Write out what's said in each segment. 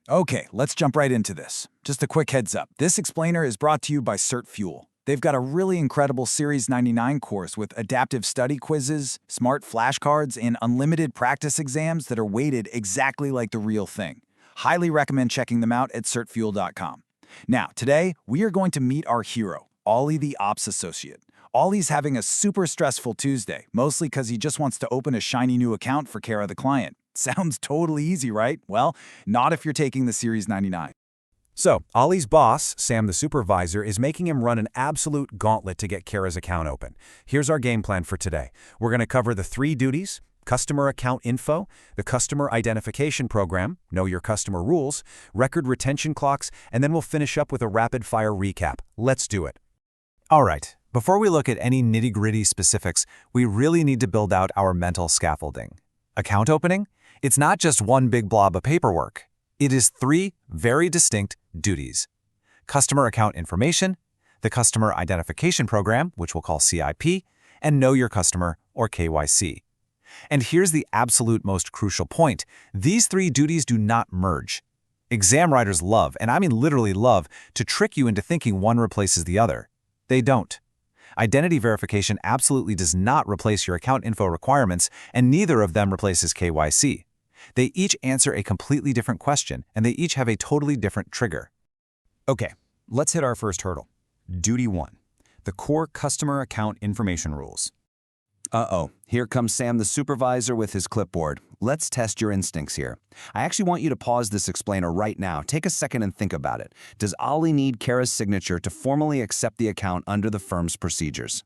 Okay, let's jump right into this. Just a quick heads up. This explainer is brought to you by CertFuel. They've got a really incredible Series 99 course with adaptive study quizzes, smart flashcards, and unlimited practice exams that are weighted exactly like the real thing. Highly recommend checking them out at certfuel.com. Now, today, we are going to meet our hero, Ollie the Ops Associate. Ollie's having a super stressful Tuesday, mostly because he just wants to open a shiny new account for Kara the client. Sounds totally easy, right? Well, not if you're taking the Series 99. So, Ollie's boss, Sam the Supervisor, is making him run an absolute gauntlet to get Kara's account open. Here's our game plan for today. We're going to cover the 3 duties: customer account info, the customer identification program, know your customer rules, record retention clocks, and then we'll finish up with a rapid-fire recap. Let's do it. All right, before we look at any nitty-gritty specifics, we really need to build out our mental scaffolding. Account opening? It's not just one big blob of paperwork. It is 3 very distinct duties: customer account information, the customer identification program, which we'll call CIP, and know your customer, or KYC. And here's the absolute most crucial point. These 3 duties do not merge. Exam writers love, and I mean literally love, to trick you into thinking one replaces the other. They don't. Identity verification absolutely does not replace your account info requirements, and neither of them replaces KYC. They each answer a completely different question, and they each have a totally different trigger. Okay, let's hit our first hurdle. Duty 1, the core customer account information rules. Uh-oh, here comes Sam the Supervisor with his clipboard. Let's test your instincts here. I actually want you to pause this explainer right now. Take a second and think about it. Does Ollie need Kara's signature to formally accept the account under the firm's procedures?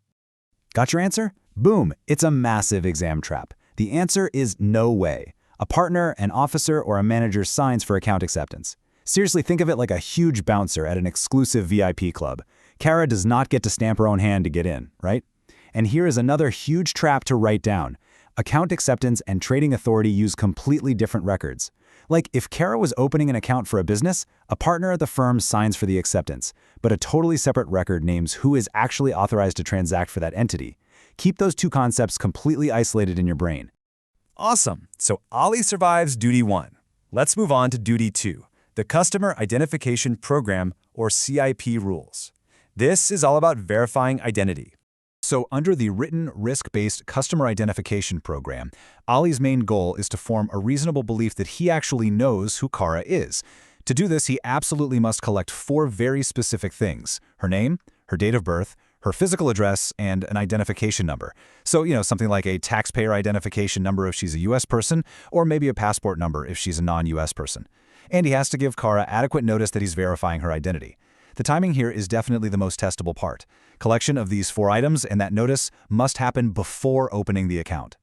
Got your answer? Boom, it's a massive exam trap. The answer is no way. A partner, an officer, or a manager signs for account acceptance. Seriously, think of it like a huge bouncer at an exclusive VIP club. Kara does not get to stamp her own hand to get in, right? And here is another huge trap to write down. Account acceptance and trading authority use completely different records. Like, if Kara was opening an account for a business, a partner at the firm signs for the acceptance, but a totally separate record names who is actually authorized to transact for that entity. Keep those 2 concepts completely isolated in your brain. Awesome. So Ollie survives duty 1. Let's move on to duty 2, the customer identification program, or CIP rules. This is all about verifying identity. So under the written risk-based customer identification program, Ollie's main goal is to form a reasonable belief that he actually knows who Kara is. To do this, he absolutely must collect 4 very specific things: her name, her date of birth, her physical address, and an identification number. So, something like a taxpayer identification number if she's a U.S. person, or maybe a passport number if she's a non-U.S. person. And he has to give Kara adequate notice that he's verifying her identity. The timing here is definitely the most testable part. Collection of these 4 items and that notice must happen before opening the account.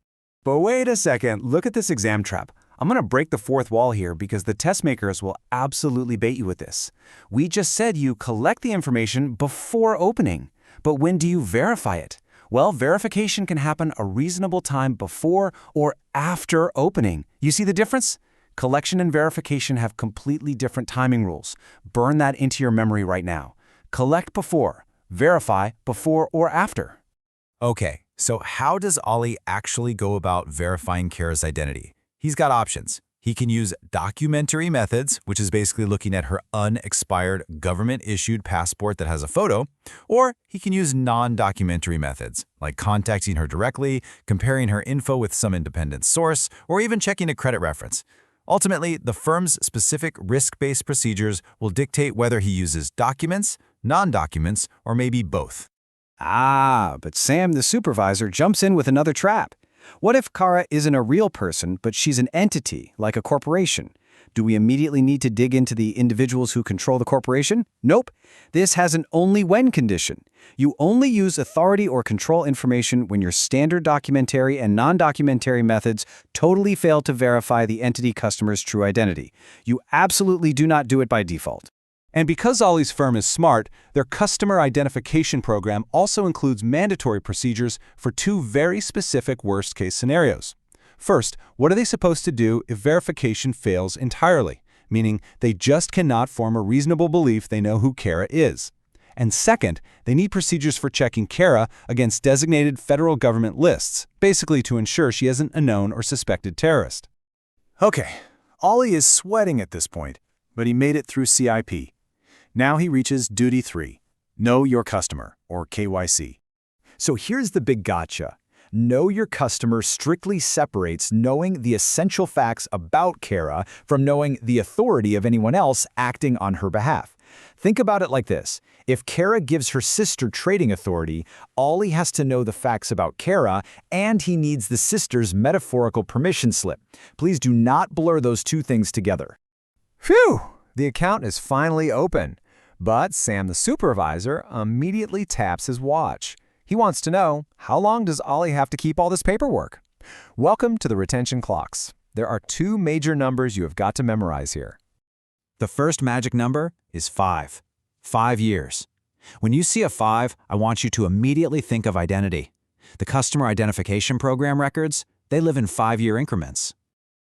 But wait a second, look at this exam trap. I'm going to break the 4th wall here because the test makers will absolutely bait you with this. We just said you collect the information before opening. But when do you verify it? Well, verification can happen a reasonable time before or after opening. You see the difference? Collection and verification have completely different timing rules. Burn that into your memory right now. Collect before, verify before or after. Okay, so how does Ollie actually go about verifying Kara's identity? He's got options. He can use documentary methods, which is basically looking at her unexpired government-issued passport that has a photo, or he can use non-documentary methods, like contacting her directly, comparing her info with some independent source, or even checking a credit reference. Ultimately, the firm's specific risk-based procedures will dictate whether he uses documents, non-documents, or maybe both. But Sam the Supervisor jumps in with another trap. What if Kara isn't a real person, but she's an entity, like a corporation? Do we immediately need to dig into the individuals who control the corporation? Nope. This has an only when condition. You only use authority or control information when your standard documentary and non-documentary methods totally fail to verify the entity customer's true identity. You absolutely do not do it by default. And because Ollie's firm is smart, their customer identification program also includes mandatory procedures for 2 very specific worst-case scenarios. First, what are they supposed to do if verification fails entirely? Meaning they just cannot form a reasonable belief they know who Kara is. And second, they need procedures for checking Kara against designated federal government lists, basically to ensure she isn't a known or suspected terrorist. Okay, Ollie is sweating at this point. but he made it through CIP. Now he reaches Duty 3, Know Your Customer, or KYC. So here's the big gotcha. Know Your Customer strictly separates knowing the essential facts about Kara from knowing the authority of anyone else acting on her behalf. Think about it like this. If Kara gives her sister trading authority, Ollie has to know the facts about Kara, and he needs the sister's metaphorical permission slip. Please do not blur those two things together. Phew! The account is finally open. But Sam the Supervisor immediately taps his watch. He wants to know, how long does Ollie have to keep all this paperwork? Welcome to the retention clocks. There are two major numbers you have got to memorize here. The first magic number is 5. 5 years. When you see a 5, I want you to immediately think of identity. The Customer Identification Program records, they live in 5-year increments.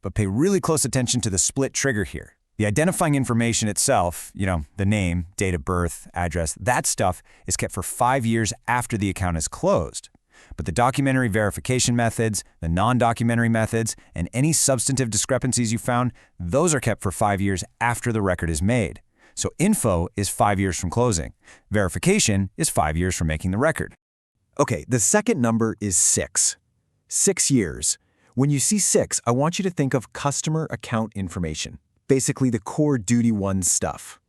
But pay really close attention to the split trigger here. The identifying information itself, the name, date of birth, address, that stuff is kept for 5 years after the account is closed. But the documentary verification methods, the non-documentary methods, and any substantive discrepancies you found, those are kept for 5 years after the record is made. So info is 5 years from closing. Verification is 5 years from making the record. Okay, the second number is 6. 6 years. When you see 6, I want you to think of customer account information. Basically the core Duty 1 stuff.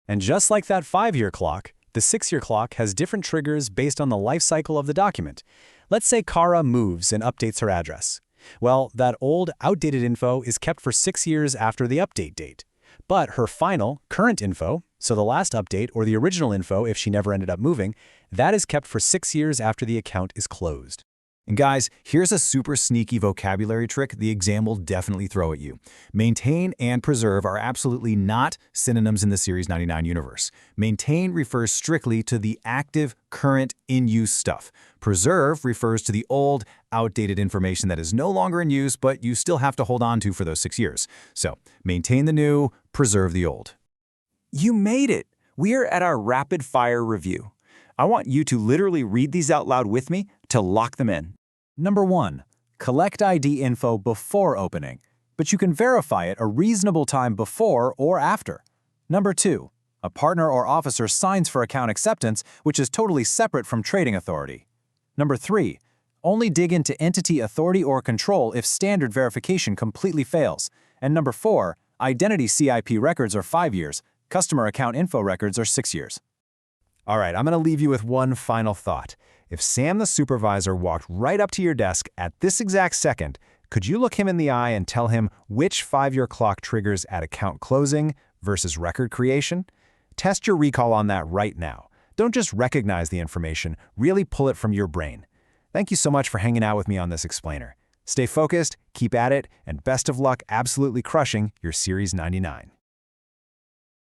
And just like that 5-year clock, the 6-year clock has different triggers based on the life cycle of the document. Let's say Kara moves and updates her address. Well, that old, outdated info is kept for 6 years after the update date. But her final, current info, so the last update or the original info if she never ended up moving, that is kept for 6 years after the account is closed. And guys, here's a super sneaky vocabulary trick the exam will definitely throw at you. Maintain and preserve are absolutely not synonyms in the Series 99 universe. Maintain refers strictly to the active, current, in-use stuff. Preserve refers to the old, outdated information that is no longer in use, but you still have to hold on to for those 6 years. So, maintain the new, preserve the old. You made it! We are at our rapid-fire review. I want you to literally read these out loud with me to lock them in. Number 1. Collect ID info before opening, but you can verify it a reasonable time before or after. Number 2. A partner or officer signs for account acceptance, which is totally separate from trading authority. Number 3. Only dig into entity authority or control if standard verification completely fails. And number 4. Identity CIP records are 5 years. Customer account info records are 6 years. All right, I'm going to leave you with one final thought. If Sam the Supervisor walked right up to your desk at this exact second, could you look him in the eye and tell him which 5-year clock triggers at account closing versus record creation? Test your recall on that right now. Don't just recognize the information, really pull it from your brain. Thank you so much for hanging out with me on this explainer. Stay focused, keep at it, and best of luck absolutely crushing your Series 99.